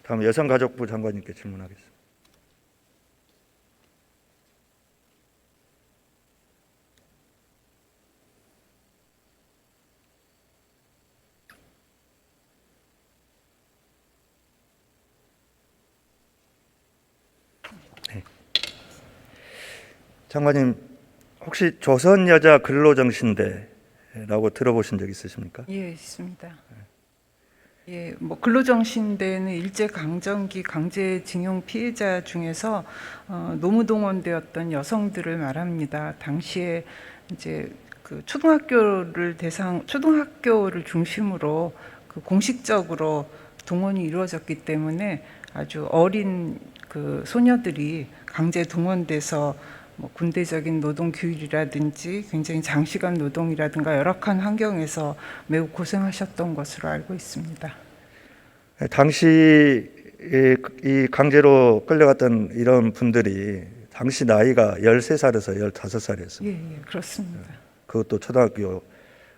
다음 여성가족부 장관님께 질문하겠습니다. 네. 장관님, 혹시 조선여자 근로정신대라고 들어보신 적 있으십니까? 예, 있습니다. 예, 뭐 근로정신대는 일제강점기 강제징용 피해자 중에서 노무동원되었던 여성들을 말합니다. 당시에 이제 그 초등학교를 중심으로 그 공식적으로 동원이 이루어졌기 때문에 아주 어린 그 소녀들이 강제 동원돼서 뭐 군대적인 노동 규율이라든지 굉장히 장시간 노동이라든가 열악한 환경에서 매우 고생하셨던 것으로 알고 있습니다. 당시 이 강제로 끌려갔던 이런 분들이 당시 나이가 13살에서 15살이었습니다. 예, 예, 그렇습니다. 그것도 초등학교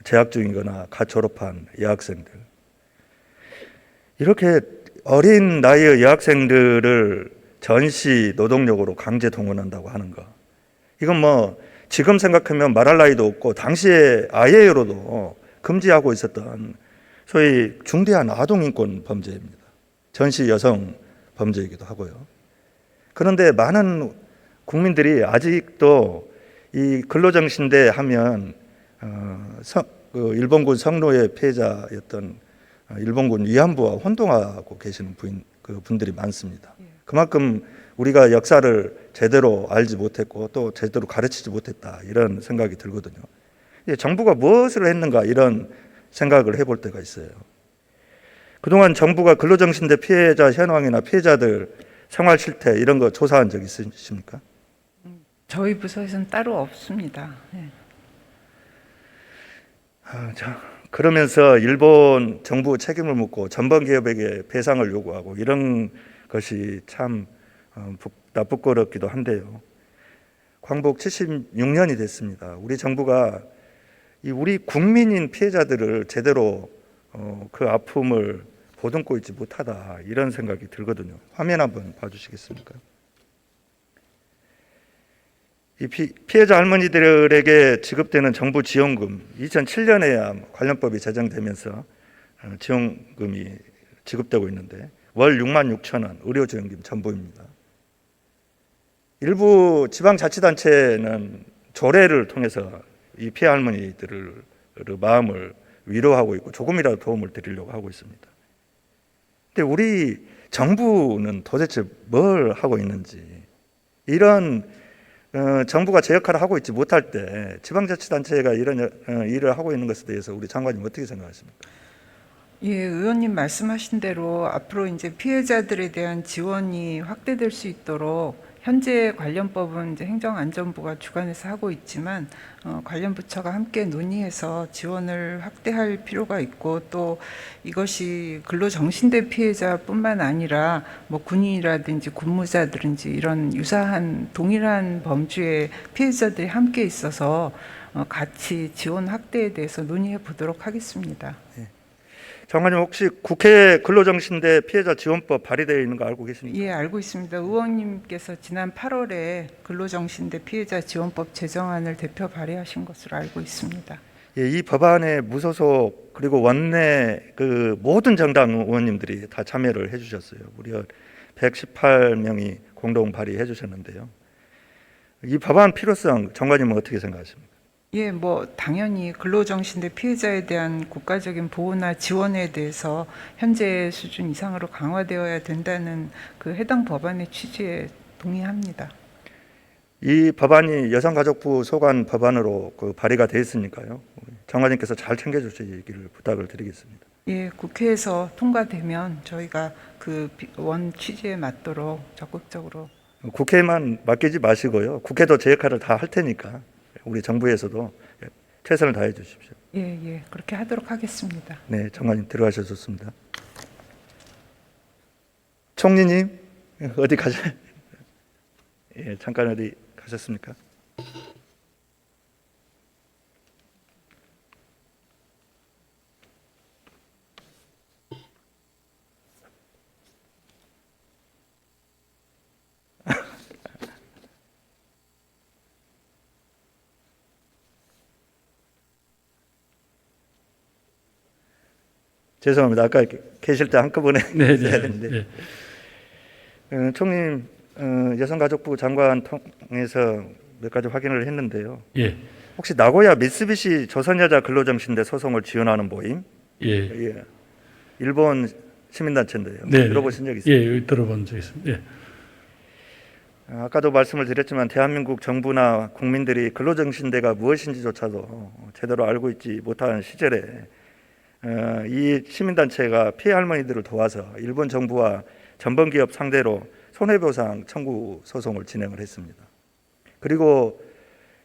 재학 중이거나 갓 졸업한 여학생들. 이렇게 어린 나이의 여학생들을 전시 노동력으로 강제 동원한다고 하는 거. 이건 뭐 지금 생각하면 말할 나위도 없고 당시에 아예로도 금지하고 있었던 소위 중대한 아동인권 범죄입니다. 전시 여성 범죄이기도 하고요. 그런데 많은 국민들이 아직도 이 근로정신대 하면 일본군 성노예 피해자였던 일본군 위안부와 혼동하고 계시는 분들이 많습니다. 그만큼 우리가 역사를 제대로 알지 못했고 또 제대로 가르치지 못했다 이런 생각이 들거든요. 정부가 무엇을 했는가 이런 생각을 해볼 때가 있어요. 그동안 정부가 근로정신대 피해자 현황이나 피해자들 생활 실태 이런 거 조사한 적 있으십니까? 저희 부서에서는 따로 없습니다. 예. 그러면서 일본 정부 책임을 묻고 전범 기업에게 배상을 요구하고 이런 것이 참 부끄럽기도 한데요. 광복 76년이 됐습니다. 우리 정부가 우리 국민인 피해자들을 제대로 그 아픔을 보듬고 있지 못하다 이런 생각이 들거든요. 화면 한번 봐주시겠습니까? 이 피해자 할머니들에게 지급되는 정부 지원금 2007년에야 관련법이 제정되면서 지원금이 지급되고 있는데 월 66,000원 의료지원금 전부입니다. 일부 지방자치단체는 조례를 통해서 이 피해 할머니들의 마음을 위로하고 있고 조금이라도 도움을 드리려고 하고 있습니다. 근데 우리 정부는 도대체 뭘 하고 있는지 이런 정부가 제 역할을 하고 있지 못할 때 지방자치단체가 이런 일을 하고 있는 것에 대해서 우리 장관님 어떻게 생각하십니까? 예, 의원님 말씀하신 대로 앞으로 이제 피해자들에 대한 지원이 확대될 수 있도록 현재 관련법은 이제 행정안전부가 주관해서 하고 있지만 관련 부처가 함께 논의해서 지원을 확대할 필요가 있고 또 이것이 근로정신대 피해자뿐만 아니라 뭐 군인이라든지 군무자들인지 이런 유사한 동일한 범주의 피해자들이 함께 있어서 같이 지원 확대에 대해서 논의해 보도록 하겠습니다. 네. 장관님 혹시 국회 근로정신대 피해자 지원법 발의되어 있는 거 알고 계십니까? 예, 알고 있습니다. 의원님께서 지난 8월에 근로정신대 피해자 지원법 제정안을 대표 발의하신 것으로 알고 있습니다. 예, 이 법안에 무소속 그리고 원내 그 모든 정당 의원님들이 다 참여를 해주셨어요. 무려 118명이 공동 발의해 주셨는데요. 이 법안 필요성 장관님은 어떻게 생각하십니까? 예, 뭐 당연히 근로정신대 피해자에 대한 국가적인 보호나 지원에 대해서 현재 수준 이상으로 강화되어야 된다는 그 해당 법안의 취지에 동의합니다. 이 법안이 여성가족부 소관 법안으로 발의가 되어 있으니까요. 장관님께서 잘 챙겨주시기를 부탁을 드리겠습니다. 예, 국회에서 통과되면 저희가 그 원 취지에 맞도록 적극적으로 국회만 맡기지 마시고요. 국회도 제 역할을 다 할 테니까 우리 정부에서도 최선을 다해 주십시오. 예, 예, 그렇게 하도록 하겠습니다. 네, 장관님 들어가셔서 좋습니다. 총리님 어디 가셔? 예, 잠깐 어디 가셨습니까? 죄송합니다. 아까 계실 때 한꺼번에 네, 해야 네. 되는데. 예. 총리님, 여성가족부 장관 통해서 몇 가지 확인을 했는데요. 예. 혹시 나고야 미쓰비시 조선여자 근로정신대 소송을 지원하는 모임? 예. 예. 일본 시민단체인데요. 네. 들어보신 적 있어요? 예, 들어본 적 있습니다. 예. 아까도 말씀을 드렸지만 대한민국 정부나 국민들이 근로정신대가 무엇인지조차도 제대로 알고 있지 못한 시절에 이 시민단체가 피해 할머니들을 도와서 일본 정부와 전범기업 상대로 손해배상 청구 소송을 진행을 했습니다. 그리고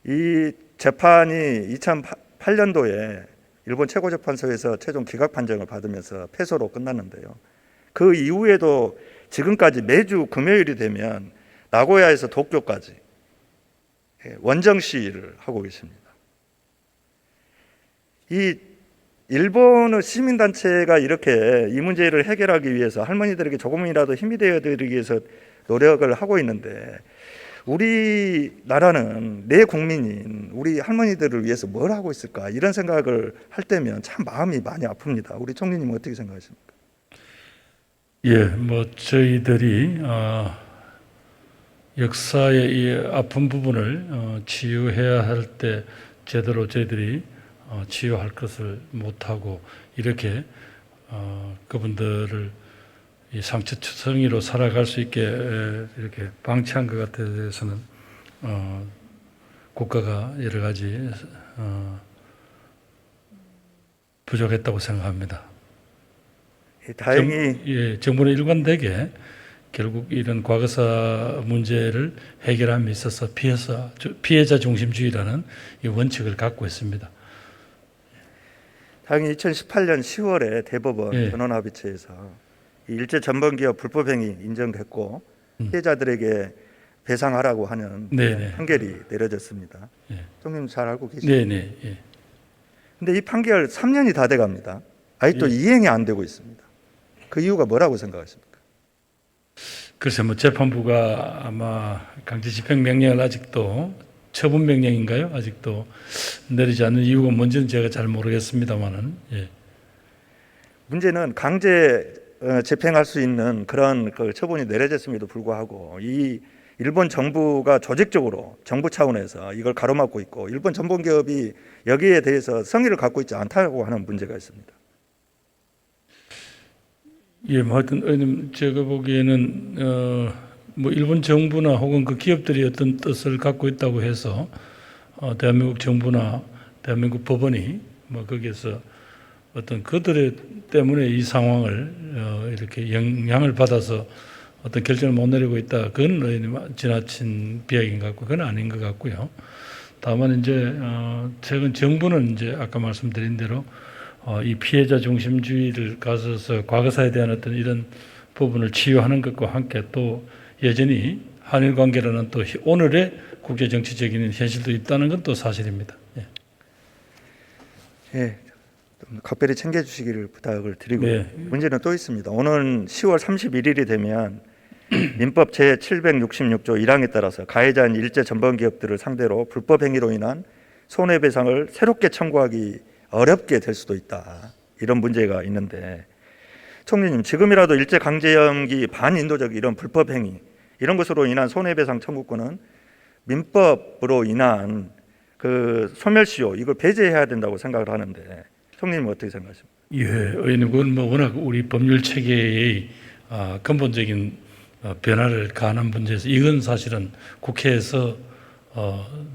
이 재판이 2008년도에 일본 최고재판소에서 최종 기각 판정을 받으면서 패소로 끝났는데요. 그 이후에도 지금까지 매주 금요일이 되면 나고야에서 도쿄까지 원정 시위를 하고 계십니다. 이 일본의 시민단체가 이렇게 이 문제를 해결하기 위해서 할머니들에게 조금이라도 힘이 되어드리기 위해서 노력을 하고 있는데 우리나라는 내 국민인 우리 할머니들을 위해서 뭘 하고 있을까 이런 생각을 할 때면 참 마음이 많이 아픕니다. 우리 총리님은 어떻게 생각하십니까? 예, 뭐 저희들이 역사의 이 아픈 부분을 치유해야 할 때 제대로 저희들이 치유할 것을 못하고 이렇게 그분들을 이 상처투성이로 살아갈 수 있게 이렇게 방치한 것 같아서는 국가가 여러 가지 부족했다고 생각합니다. 다행히 정부는 일관되게 결국 이런 과거사 문제를 해결함에 있어서 피해자 중심주의라는 이 원칙을 갖고 있습니다. 다행히 2018년 10월에 대법원 예. 변론합의체에서 이 일제 전범기업 불법행위 인정됐고 피해자들에게 배상하라고 하는 네네. 판결이 내려졌습니다. 예. 총님 잘 알고 계시죠? 네네. 예. 근데 이 판결 3년이 다 돼갑니다. 아직도 예. 이행이 안 되고 있습니다. 그 이유가 뭐라고 생각하십니까? 글쎄 뭐 재판부가 아마 강제 집행 명령을 아직도 처분 명령인가요? 아직도 내리지 않는 이유가 뭔지는 제가 잘 모르겠습니다만은. 예. 문제는 강제 집행할 수 있는 그런 그 처분이 내려졌음에도 불구하고 이 일본 정부가 조직적으로 정부 차원에서 이걸 가로막고 있고 일본 전범기업이 여기에 대해서 성의를 갖고 있지 않다고 하는 문제가 있습니다. 예, 뭐 하여튼 의원님 제가 보기에는 뭐 일본 정부나 혹은 그 기업들이 어떤 뜻을 갖고 있다고 해서 대한민국 정부나 대한민국 법원이 뭐 거기에서 어떤 그들의 때문에 이 상황을 이렇게 영향을 받아서 어떤 결정을 못 내리고 있다. 그건 의원님 지나친 비약인 것 같고 그건 아닌 것 같고요. 다만 이제 최근 정부는 이제 아까 말씀드린 대로 이 피해자 중심주의를 가져서 과거사에 대한 어떤 이런 부분을 치유하는 것과 함께 또 여전히 한일 관계라는 또 오늘의 국제 정치적인 현실도 있다는 건 또 사실입니다. 예. 예, 좀 각별히 챙겨주시기를 부탁을 드리고 네. 문제는 또 있습니다. 오늘 10월 31일이 되면 민법 제766조 1항에 따라서 가해자인 일제 전범기업들을 상대로 불법 행위로 인한 손해배상을 새롭게 청구하기 어렵게 될 수도 있다. 이런 문제가 있는데 총리님 지금이라도 일제 강제영기 반인도적 이런 불법 행위 이런 것으로 인한 손해배상 청구권은 민법으로 인한 그 소멸시효 이걸 배제해야 된다고 생각을 하는데 총리님 어떻게 생각하십니까? 예, 의원님 그건 뭐 워낙 우리 법률 체계의 근본적인 변화를 가하는 문제에서 이건 사실은 국회에서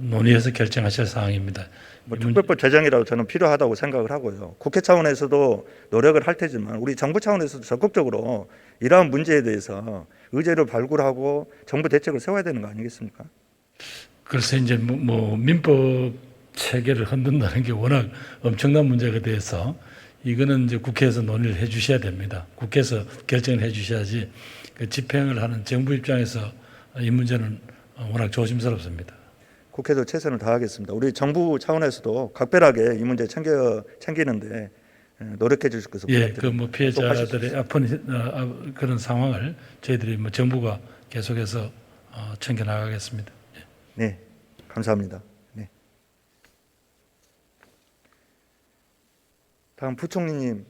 논의해서 결정하실 사항입니다. 뭐 특별법 제정이라도 저는 필요하다고 생각을 하고요. 국회 차원에서도 노력을 할 테지만 우리 정부 차원에서도 적극적으로 이러한 문제에 대해서 의제를 발굴하고 정부 대책을 세워야 되는 거 아니겠습니까? 글쎄 이제 뭐 민법 체계를 흔든다는 게 워낙 엄청난 문제가 돼서 이거는 이제 국회에서 논의를 해주셔야 됩니다. 국회에서 결정을 해주셔야지 그 집행을 하는 정부 입장에서 이 문제는 워낙 조심스럽습니다. 국회도 최선을 다하겠습니다. 우리 정부 차원에서도 각별하게 이 문제 챙기는데 노력해 주실 것을 예, 부탁드립니다. 그 뭐 피해자들의 아픈 그런 상황을 저희들이 뭐 정부가 계속해서 챙겨 나가겠습니다. 네, 감사합니다. 네. 다음 부총리님